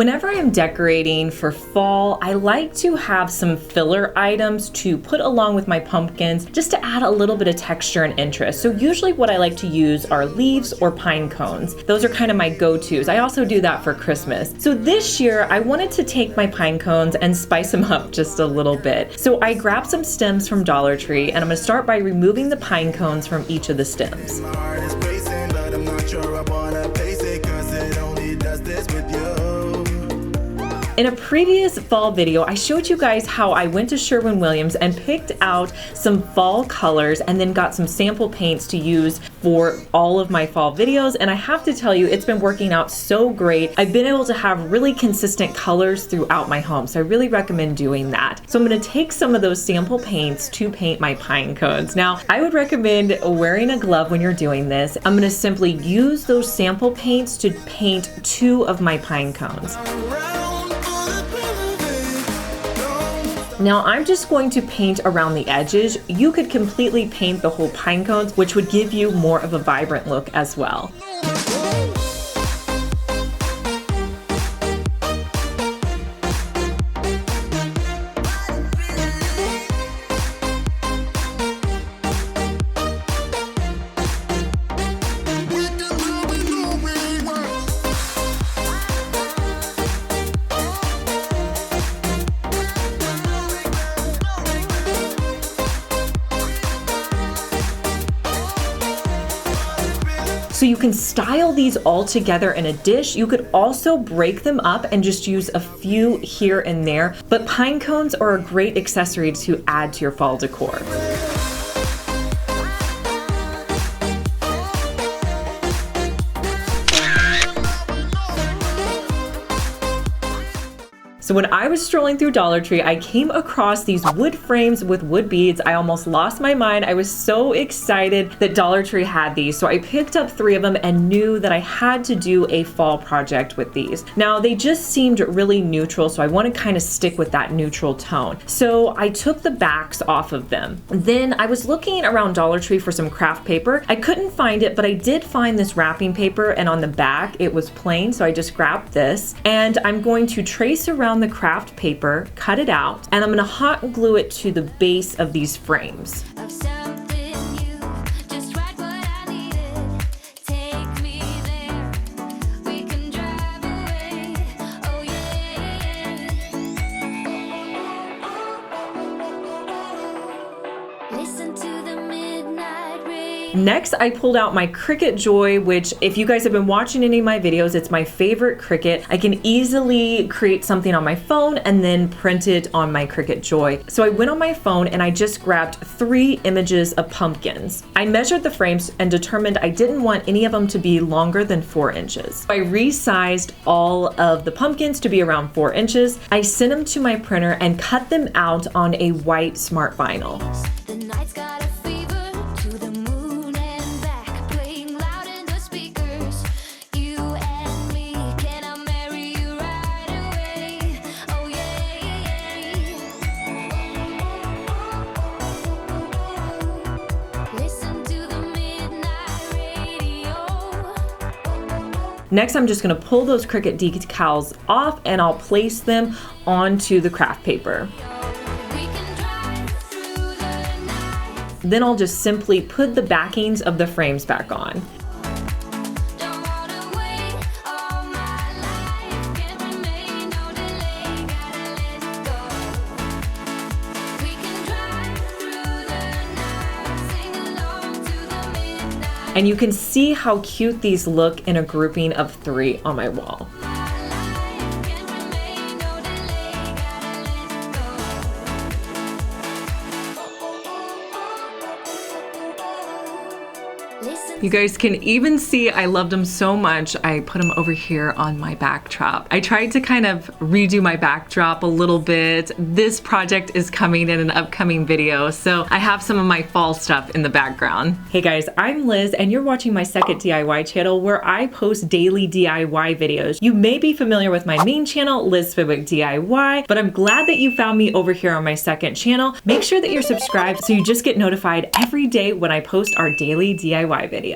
Whenever I'm decorating for fall, I like to have some filler items to put along with my pumpkins just to add a little bit of texture and interest. So usually what I like to use are leaves or pine cones. Those are kind of my go-tos. I also do that for Christmas. So this year I wanted to take my pine cones and spice them up just a little bit. So I grabbed some stems from Dollar Tree, and I'm gonna start by removing the pine cones from each of the stems. In a previous fall video, I showed you guys how I went to Sherwin-Williams and picked out some fall colors and then got some sample paints to use for all of my fall videos. And I have to tell you, it's been working out so great. I've been able to have really consistent colors throughout my home. So I really recommend doing that. So I'm gonna take some of those sample paints to paint my pine cones. Now, I would recommend wearing a glove when you're doing this. I'm gonna simply use those sample paints to paint 2 of my pine cones. Now I'm just going to paint around the edges. You could completely paint the whole pine cones, which would give you more of a vibrant look as well. So you can style these all together in a dish. You could also break them up and just use a few here and there, but pine cones are a great accessory to add to your fall decor. So when I was strolling through Dollar Tree, I came across these wood frames with wood beads. I almost lost my mind. I was so excited that Dollar Tree had these. So I picked up 3 of them and knew that I had to do a fall project with these. Now they just seemed really neutral, so I want to kind of stick with that neutral tone. So I took the backs off of them. Then I was looking around Dollar Tree for some craft paper. I couldn't find it, but I did find this wrapping paper, and on the back it was plain, so I just grabbed this. And I'm going to trace around the craft paper, cut it out, and I'm going to hot glue it to the base of these frames. Next, I pulled out my Cricut Joy, which if you guys have been watching any of my videos, it's my favorite Cricut. I can easily create something on my phone and then print it on my Cricut Joy. So I went on my phone and I just grabbed 3 images of pumpkins. I measured the frames and determined I didn't want any of them to be longer than 4 inches. I resized all of the pumpkins to be around 4 inches. I sent them to my printer and cut them out on a white smart vinyl. Next, I'm just going to pull those Cricut decals off and I'll place them onto the craft paper. Then I'll just simply put the backings of the frames back on. And you can see how cute these look in a grouping of 3 on my wall. You guys can even see I loved them so much, I put them over here on my backdrop. I tried to kind of redo my backdrop a little bit. This project is coming in an upcoming video, so I have some of my fall stuff in the background. Hey guys, I'm Liz, and you're watching my second DIY channel where I post daily DIY videos. You may be familiar with my main channel, Liz Fenwick DIY, but I'm glad that you found me over here on my second channel. Make sure that you're subscribed so you just get notified every day when I post our daily DIY video.